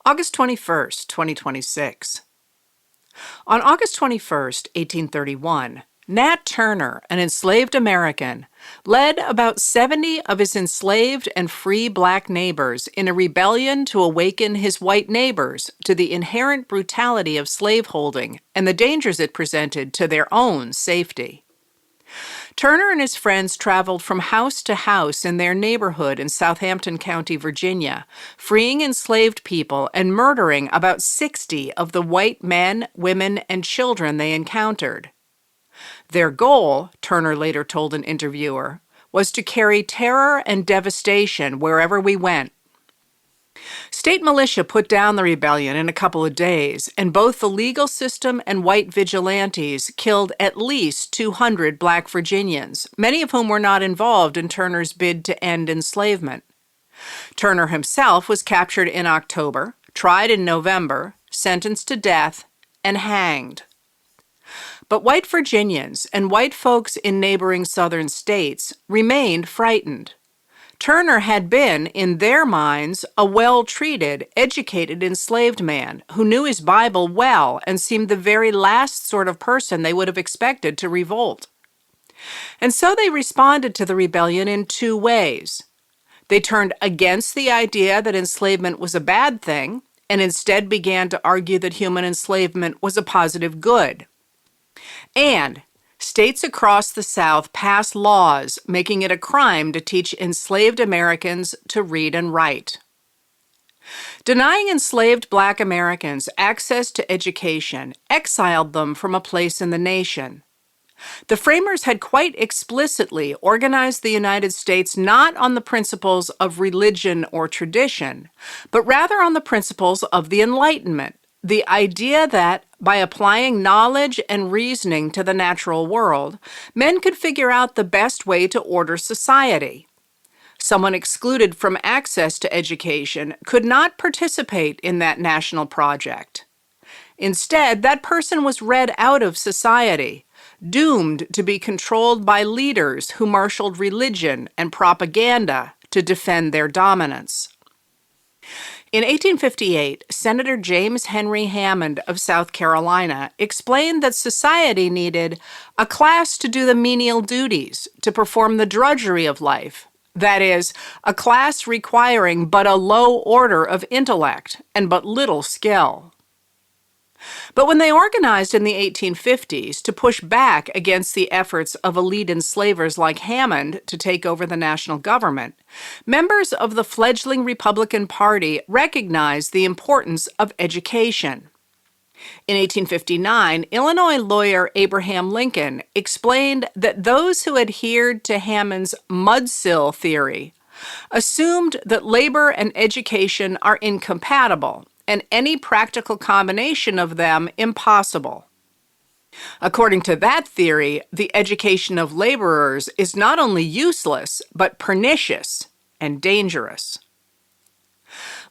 August 21st, 2026. On August 21st, 1831, Nat Turner, an enslaved American, led about 70 of his enslaved and free black neighbors in a rebellion to awaken his white neighbors to the inherent brutality of slaveholding and the dangers it presented to their own safety. Turner and his friends traveled from house to house in their neighborhood in Southampton County, Virginia, freeing enslaved people and murdering about 60 of the white men, women, and children they encountered. Their goal, Turner later told an interviewer, was to carry terror and devastation wherever we went. State militia put down the rebellion in a couple of days, and both the legal system and white vigilantes killed at least 200 black Virginians, many of whom were not involved in Turner's bid to end enslavement. Turner himself was captured in October, tried in November, sentenced to death, and hanged. But white Virginians and white folks in neighboring southern states remained frightened. Turner had been, in their minds, a well-treated, educated enslaved man who knew his Bible well and seemed the very last sort of person they would have expected to revolt. And so they responded to the rebellion in two ways. They turned against the idea that enslavement was a bad thing and instead began to argue that human enslavement was a positive good. And states across the South passed laws making it a crime to teach enslaved Americans to read and write. Denying enslaved black Americans access to education exiled them from a place in the nation. The framers had quite explicitly organized the United States not on the principles of religion or tradition, but rather on the principles of the Enlightenment. The idea that, by applying knowledge and reasoning to the natural world, men could figure out the best way to order society. Someone excluded from access to education could not participate in that national project. Instead, that person was read out of society, doomed to be controlled by leaders who marshaled religion and propaganda to defend their dominance. In 1858, Senator James Henry Hammond of South Carolina explained that society needed a class to do the menial duties, to perform the drudgery of life. That is, a class requiring but a low order of intellect and but little skill. But when they organized in the 1850s to push back against the efforts of elite enslavers like Hammond to take over the national government, members of the fledgling Republican Party recognized the importance of education. In 1859, Illinois lawyer Abraham Lincoln explained that those who adhered to Hammond's mudsill theory assumed that labor and education are incompatible, and any practical combination of them impossible. According to that theory, the education of laborers is not only useless, but pernicious and dangerous.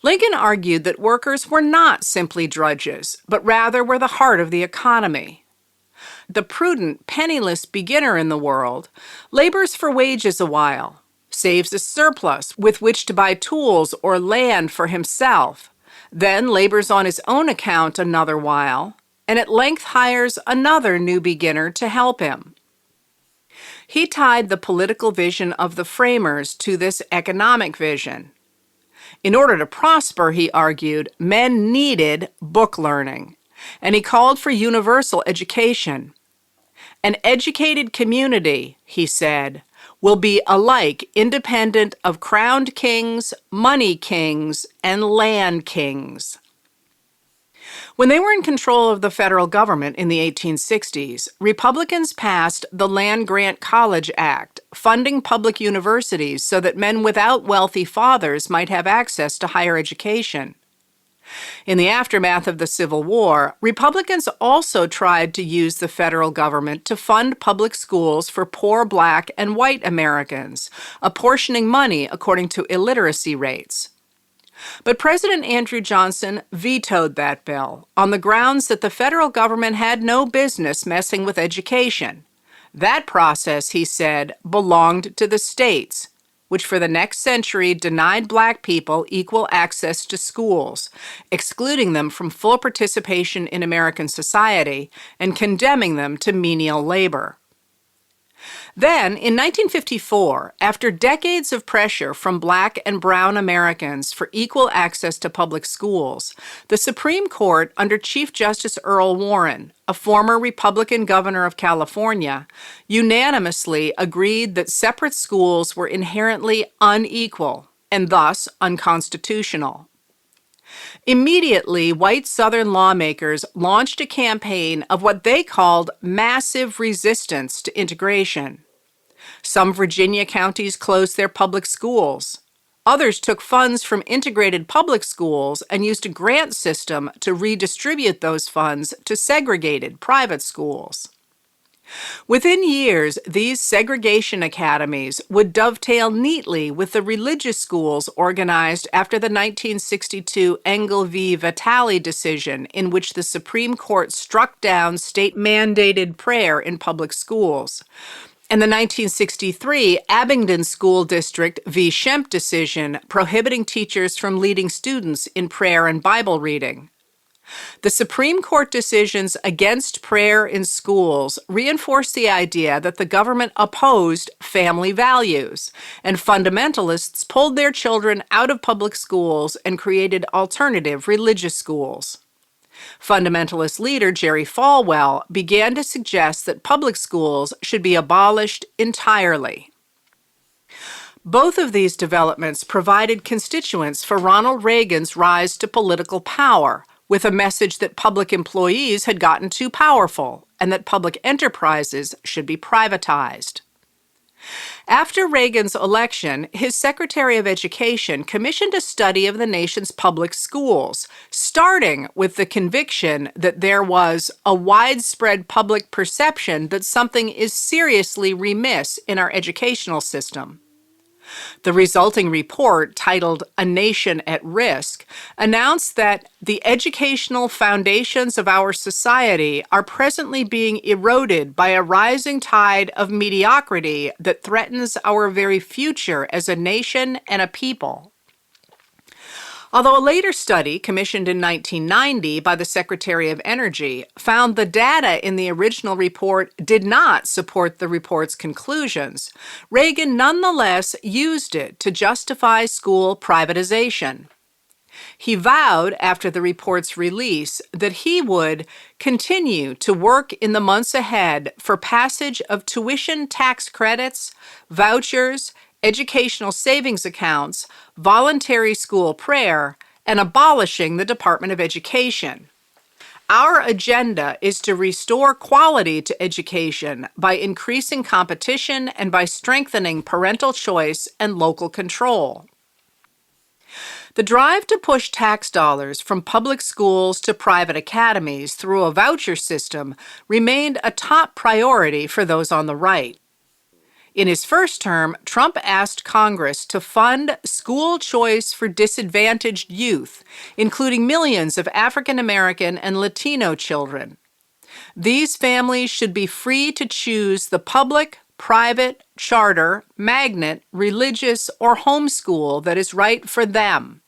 Lincoln argued that workers were not simply drudges, but rather were the heart of the economy. The prudent, penniless beginner in the world labors for wages a while, saves a surplus with which to buy tools or land for himself, then labors on his own account another while, and at length hires another new beginner to help him. He tied the political vision of the framers to this economic vision. In order to prosper, he argued, men needed book learning, and he called for universal education. An educated community, he said, will be alike independent of crowned kings, money kings, and land kings. When they were in control of the federal government in the 1860s, Republicans passed the Land Grant College Act, funding public universities so that men without wealthy fathers might have access to higher education. In the aftermath of the Civil War, Republicans also tried to use the federal government to fund public schools for poor black and white Americans, apportioning money according to illiteracy rates. But President Andrew Johnson vetoed that bill on the grounds that the federal government had no business messing with education. That process, he said, belonged to the states, which for the next century denied Black people equal access to schools, excluding them from full participation in American society and condemning them to menial labor. Then, in 1954, after decades of pressure from Black and brown Americans for equal access to public schools, the Supreme Court, under Chief Justice Earl Warren, a former Republican governor of California, unanimously agreed that separate schools were inherently unequal and thus unconstitutional. Immediately, white Southern lawmakers launched a campaign of what they called massive resistance to integration. Some Virginia counties closed their public schools. Others took funds from integrated public schools and used a grant system to redistribute those funds to segregated private schools. Within years, these segregation academies would dovetail neatly with the religious schools organized after the 1962 Engel v. Vitale decision, in which the Supreme Court struck down state-mandated prayer in public schools, and the 1963 Abingdon School District v. Schempp decision prohibiting teachers from leading students in prayer and Bible reading. The Supreme Court decisions against prayer in schools reinforced the idea that the government opposed family values, and fundamentalists pulled their children out of public schools and created alternative religious schools. Fundamentalist leader Jerry Falwell began to suggest that public schools should be abolished entirely. Both of these developments provided constituents for Ronald Reagan's rise to political power, with a message that public employees had gotten too powerful and that public enterprises should be privatized. After Reagan's election, his Secretary of Education commissioned a study of the nation's public schools, starting with the conviction that there was a widespread public perception that something is seriously remiss in our educational system. The resulting report, titled A Nation at Risk, announced that the educational foundations of our society are presently being eroded by a rising tide of mediocrity that threatens our very future as a nation and a people. Although a later study, commissioned in 1990 by the Secretary of Energy, found the data in the original report did not support the report's conclusions, Reagan nonetheless used it to justify school privatization. He vowed, after the report's release, that he would continue to work in the months ahead for passage of tuition tax credits, vouchers, educational savings accounts, voluntary school prayer, and abolishing the Department of Education. Our agenda is to restore quality to education by increasing competition and by strengthening parental choice and local control. The drive to push tax dollars from public schools to private academies through a voucher system remained a top priority for those on the right. In his first term, Trump asked Congress to fund school choice for disadvantaged youth, including millions of African American and Latino children. These families should be free to choose the public, private, charter, magnet, religious, or homeschool that is right for them.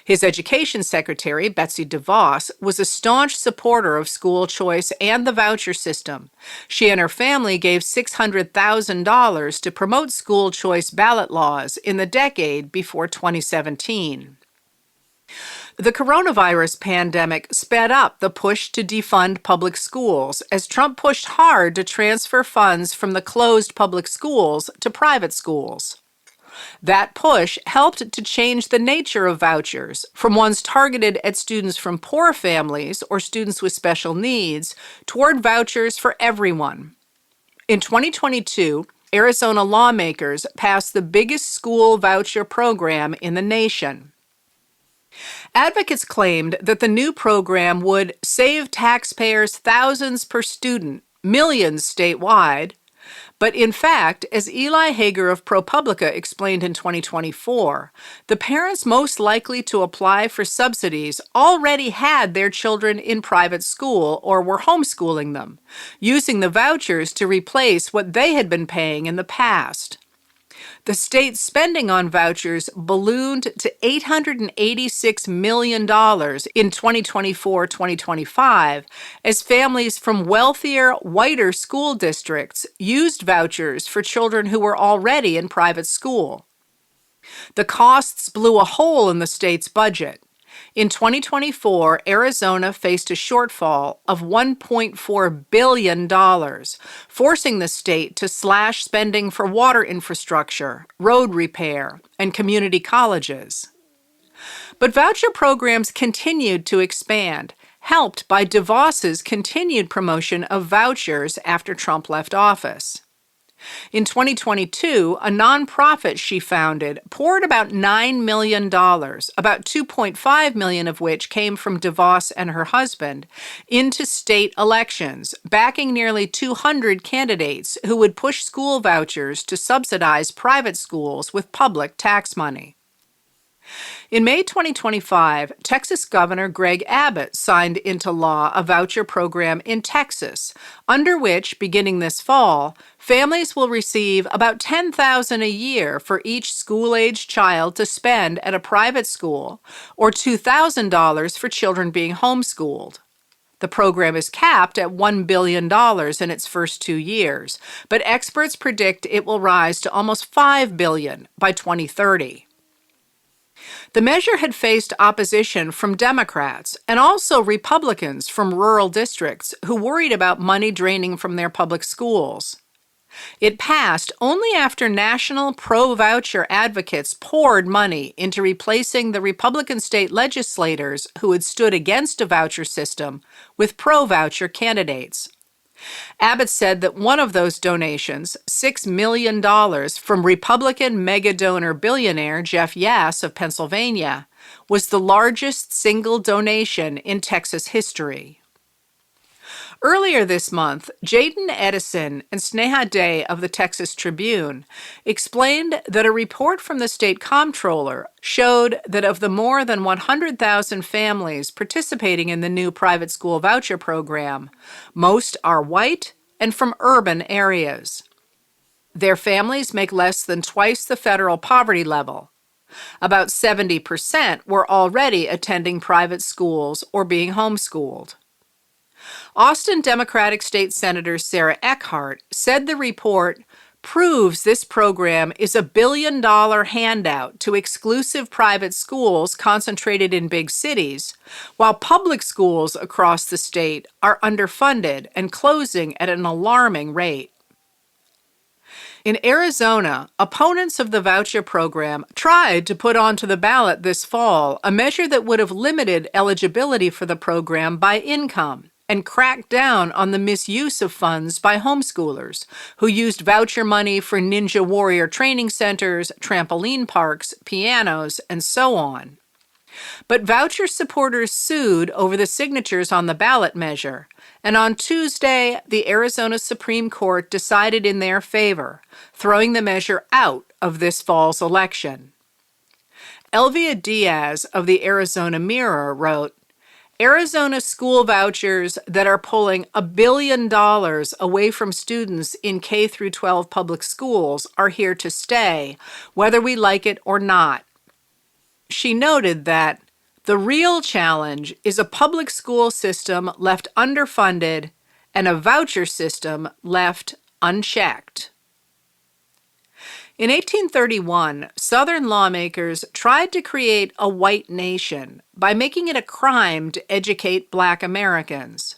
His education secretary, Betsy DeVos, was a staunch supporter of school choice and the voucher system. She and her family gave $600,000 to promote school choice ballot laws in the decade before 2017. The coronavirus pandemic sped up the push to defund public schools as Trump pushed hard to transfer funds from the closed public schools to private schools. That push helped to change the nature of vouchers from ones targeted at students from poor families or students with special needs toward vouchers for everyone. In 2022, Arizona lawmakers passed the biggest school voucher program in the nation. Advocates claimed that the new program would save taxpayers thousands per student, millions statewide. But in fact, as Eli Hager of ProPublica explained in 2024, the parents most likely to apply for subsidies already had their children in private school or were homeschooling them, using the vouchers to replace what they had been paying in the past. The state's spending on vouchers ballooned to $886 million in 2024-2025 as families from wealthier, whiter school districts used vouchers for children who were already in private school. The costs blew a hole in the state's budget. In 2024, Arizona faced a shortfall of $1.4 billion, forcing the state to slash spending for water infrastructure, road repair, and community colleges. But voucher programs continued to expand, helped by DeVos's continued promotion of vouchers after Trump left office. In 2022, a nonprofit she founded poured about $9 million, about $2.5 million of which came from DeVos and her husband, into state elections, backing nearly 200 candidates who would push school vouchers to subsidize private schools with public tax money. In May 2025, Texas Governor Greg Abbott signed into law a voucher program in Texas, under which, beginning this fall, families will receive about $10,000 a year for each school-aged child to spend at a private school, or $2,000 for children being homeschooled. The program is capped at $1 billion in its first 2 years, but experts predict it will rise to almost $5 billion by 2030. The measure had faced opposition from Democrats and also Republicans from rural districts who worried about money draining from their public schools. It passed only after national pro-voucher advocates poured money into replacing the Republican state legislators who had stood against a voucher system with pro-voucher candidates. Abbott said that one of those donations, $6 million from Republican mega-donor billionaire Jeff Yass of Pennsylvania, was the largest single donation in Texas history. Earlier this month, Jaden Edison and Sneha Day of the Texas Tribune explained that a report from the state comptroller showed that of the more than 100,000 families participating in the new private school voucher program, most are white and from urban areas. Their families make less than twice the federal poverty level. About 70% were already attending private schools or being homeschooled. Austin Democratic State Senator Sarah Eckhart said the report proves this program is a billion-dollar handout to exclusive private schools concentrated in big cities, while public schools across the state are underfunded and closing at an alarming rate. In Arizona, opponents of the voucher program tried to put onto the ballot this fall a measure that would have limited eligibility for the program by income and cracked down on the misuse of funds by homeschoolers who used voucher money for Ninja Warrior training centers, trampoline parks, pianos, and so on. But voucher supporters sued over the signatures on the ballot measure, and on Tuesday, the Arizona Supreme Court decided in their favor, throwing the measure out of this fall's election. Elvia Diaz of the Arizona Mirror wrote, Arizona school vouchers that are pulling $1 billion away from students in K-12 public schools are here to stay, whether we like it or not. She noted that the real challenge is a public school system left underfunded and a voucher system left unchecked. In 1831, Southern lawmakers tried to create a white nation by making it a crime to educate Black Americans.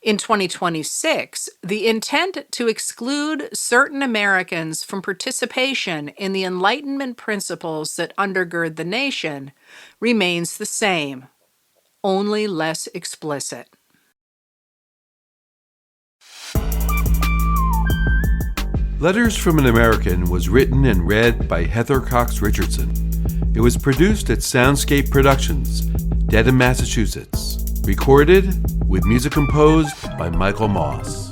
In 2026, the intent to exclude certain Americans from participation in the Enlightenment principles that undergird the nation remains the same, only less explicit. Letters from an American was written and read by Heather Cox Richardson. It was produced at Soundscape Productions, Dedham, Massachusetts. Recorded with music composed by Michael Moss.